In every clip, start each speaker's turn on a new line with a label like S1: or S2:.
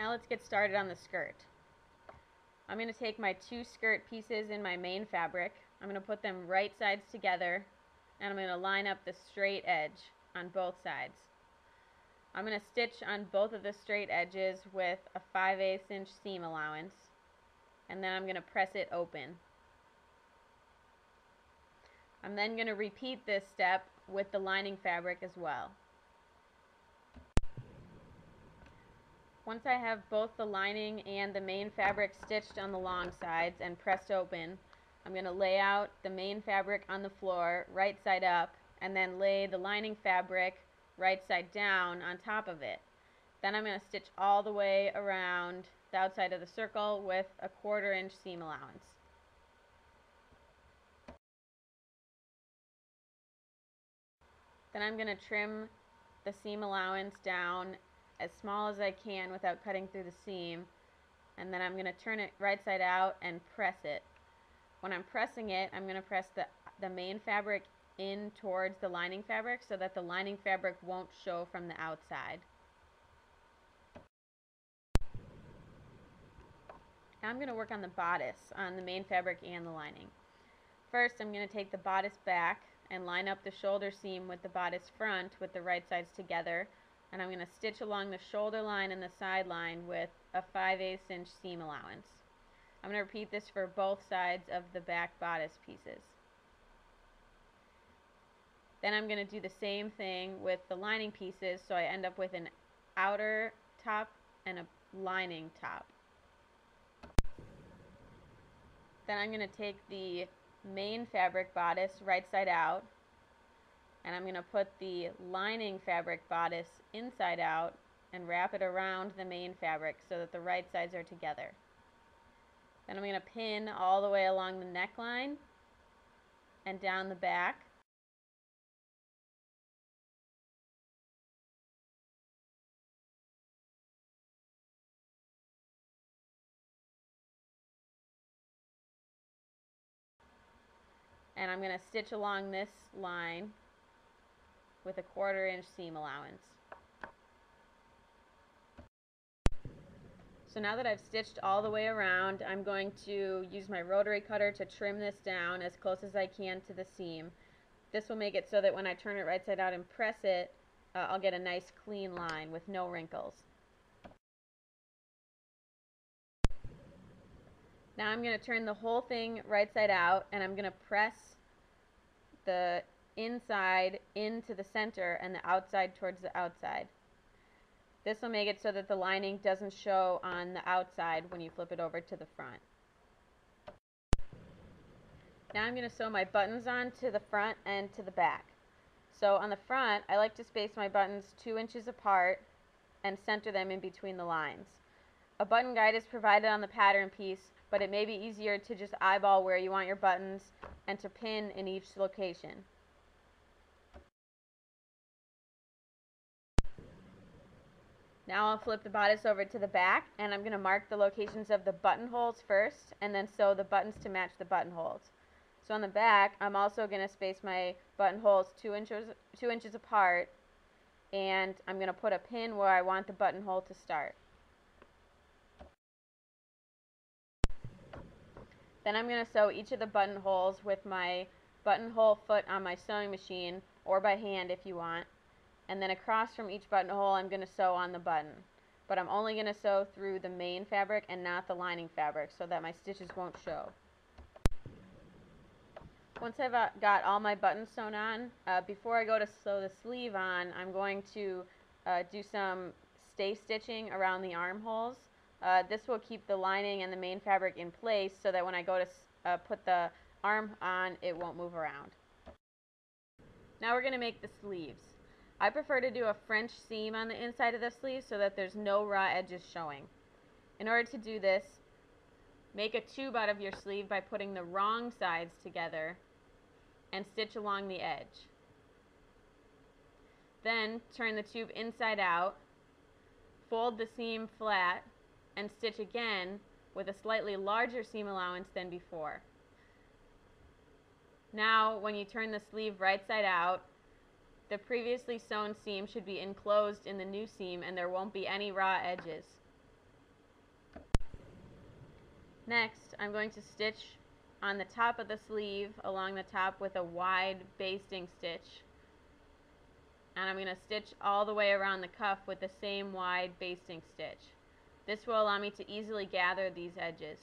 S1: Now let's get started on the skirt. I'm going to take my two skirt pieces in my main fabric. I'm going to put them right sides together, and I'm going to line up the straight edge on both sides. I'm going to stitch on both of the straight edges with a 5/8 inch seam allowance, and then I'm going to press it open. I'm then going to repeat this step with the lining fabric as well. Once I have both the lining and the main fabric stitched on the long sides and pressed open, I'm going to lay out the main fabric on the floor right side up and then lay the lining fabric right side down on top of it. Then I'm going to stitch all the way around the outside of the circle with a 1/4 inch seam allowance. Then I'm going to trim the seam allowance down as small as I can without cutting through the seam, and then I'm going to turn it right side out and press it. When I'm pressing it, I'm going to press the main fabric in towards the lining fabric so that the lining fabric won't show from the outside. Now I'm going to work on the bodice on the main fabric and the lining. First, I'm going to take the bodice back and line up the shoulder seam with the bodice front with the right sides together, and I'm going to stitch along the shoulder line and the side line with a 5/8 inch seam allowance. I'm going to repeat this for both sides of the back bodice pieces. Then I'm going to do the same thing with the lining pieces, so I end up with an outer top and a lining top. Then I'm going to take the main fabric bodice right side out, and I'm going to put the lining fabric bodice inside out and wrap it around the main fabric so that the right sides are together. Then I'm going to pin all the way along the neckline and down the back. And I'm going to stitch along this line with a 1/4 inch seam allowance. So now that I've stitched all the way around, I'm going to use my rotary cutter to trim this down as close as I can to the seam. This will make it so that when I turn it right side out and press it, I'll get a nice clean line with no wrinkles. Now I'm going to turn the whole thing right side out, and I'm going to press the inside into the center and the outside towards the outside. This will make it so that the lining doesn't show on the outside when you flip it over to the front. Now I'm going to sew my buttons on to the front and to the back. So on the front, I like to space my buttons 2 inches apart and center them in between the lines. A button guide is provided on the pattern piece, but it may be easier to just eyeball where you want your buttons and to pin in each location. Now I'll flip the bodice over to the back, and I'm going to mark the locations of the buttonholes first and then sew the buttons to match the buttonholes. So on the back, I'm also going to space my buttonholes 2 inches apart, and I'm going to put a pin where I want the buttonhole to start. Then I'm going to sew each of the buttonholes with my buttonhole foot on my sewing machine, or by hand if you want. And then across from each buttonhole, I'm going to sew on the button. But I'm only going to sew through the main fabric and not the lining fabric so that my stitches won't show. Once I've got all my buttons sewn on, before I go to sew the sleeve on, I'm going to do some stay stitching around the armholes. This will keep the lining and the main fabric in place so that when I go to put the arm on, it won't move around. Now we're going to make the sleeves. I prefer to do a French seam on the inside of the sleeve so that there's no raw edges showing. In order to do this, make a tube out of your sleeve by putting the wrong sides together and stitch along the edge. Then turn the tube inside out, fold the seam flat, and stitch again with a slightly larger seam allowance than before. Now when you turn the sleeve right side out, the previously sewn seam should be enclosed in the new seam and there won't be any raw edges. Next, I'm going to stitch on the top of the sleeve along the top with a wide basting stitch. And I'm going to stitch all the way around the cuff with the same wide basting stitch. This will allow me to easily gather these edges.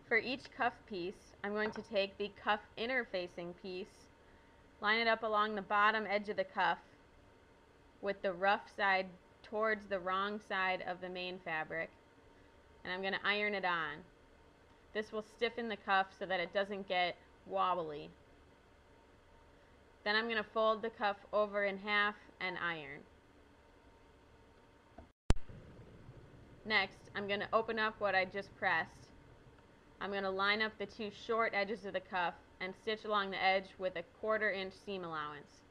S1: For each cuff piece, I'm going to take the cuff interfacing piece, line it up along the bottom edge of the cuff with the rough side towards the wrong side of the main fabric, and I'm going to iron it on. This will stiffen the cuff so that it doesn't get wobbly. Then I'm going to fold the cuff over in half and iron. Next, I'm going to open up what I just pressed. I'm going to line up the two short edges of the cuff and stitch along the edge with a 1/4 inch seam allowance.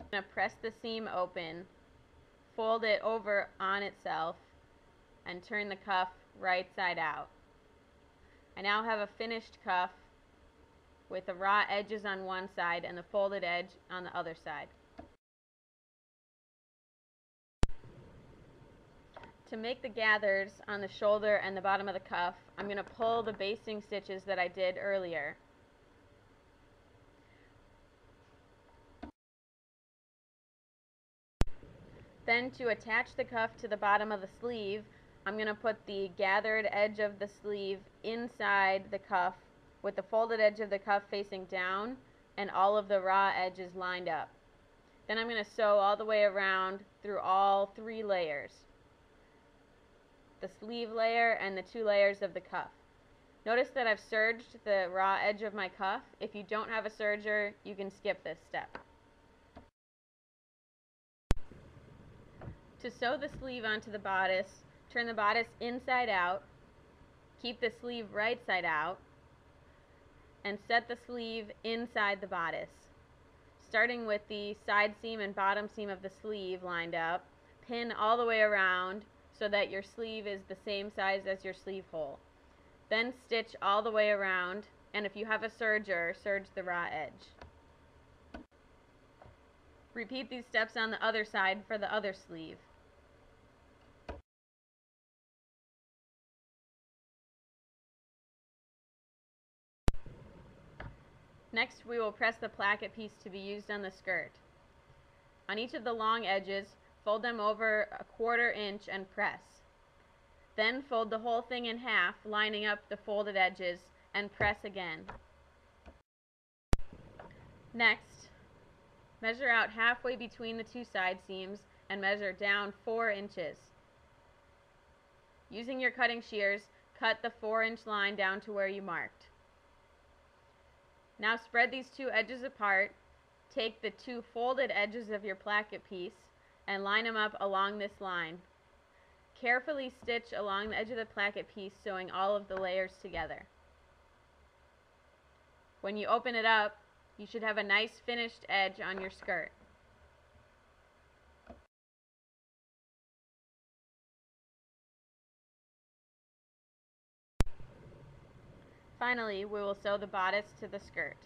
S1: I'm going to press the seam open, fold it over on itself, and turn the cuff right side out. I now have a finished cuff with the raw edges on one side and the folded edge on the other side. To make the gathers on the shoulder and the bottom of the cuff, I'm going to pull the basting stitches that I did earlier. Then, to attach the cuff to the bottom of the sleeve, I'm going to put the gathered edge of the sleeve inside the cuff with the folded edge of the cuff facing down and all of the raw edges lined up. Then I'm going to sew all the way around through all 3 layers. The sleeve layer and the 2 layers of the cuff. Notice that I've serged the raw edge of my cuff. If you don't have a serger, you can skip this step. To sew the sleeve onto the bodice, turn the bodice inside out, keep the sleeve right side out, and set the sleeve inside the bodice. Starting with the side seam and bottom seam of the sleeve lined up, pin all the way around so that your sleeve is the same size as your sleeve hole. Then stitch all the way around, and if you have a serger, serge the raw edge. Repeat these steps on the other side for the other sleeve. Next, we will press the placket piece to be used on the skirt. On each of the long edges, fold them over a 1/4 inch and press. Then fold the whole thing in half, lining up the folded edges, and press again. Next, measure out halfway between the 2 side seams and measure down 4 inches. Using your cutting shears, cut the 4-inch line down to where you marked. Now spread these 2 edges apart, take the 2 folded edges of your placket piece and line them up along this line. Carefully stitch along the edge of the placket piece, sewing all of the layers together. When you open it up, you should have a nice finished edge on your skirt. Finally, we will sew the bodice to the skirt.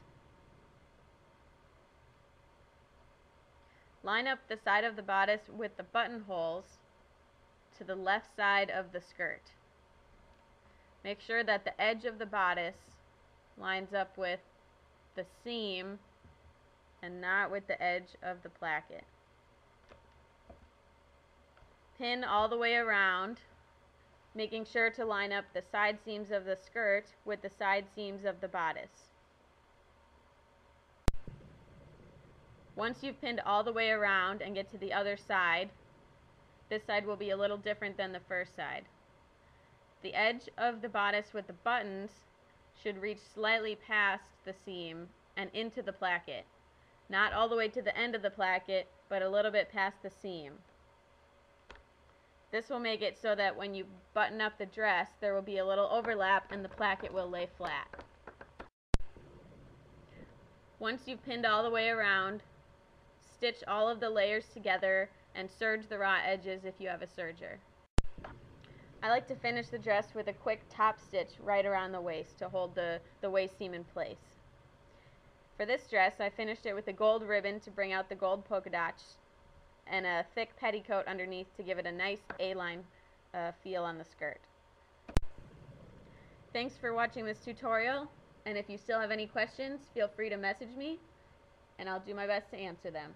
S1: Line up the side of the bodice with the buttonholes to the left side of the skirt. Make sure that the edge of the bodice lines up with the seam and not with the edge of the placket. Pin all the way around, making sure to line up the side seams of the skirt with the side seams of the bodice. Once you've pinned all the way around and get to the other side, this side will be a little different than the first side. The edge of the bodice with the buttons should reach slightly past the seam and into the placket. Not all the way to the end of the placket, but a little bit past the seam. This will make it so that when you button up the dress, there will be a little overlap and the placket will lay flat. Once you've pinned all the way around, stitch all of the layers together and serge the raw edges if you have a serger. I like to finish the dress with a quick top stitch right around the waist to hold the waist seam in place. For this dress, I finished it with a gold ribbon to bring out the gold polka dots, and a thick petticoat underneath to give it a nice A-line feel on the skirt. Thanks for watching this tutorial, and if you still have any questions, feel free to message me, and I'll do my best to answer them.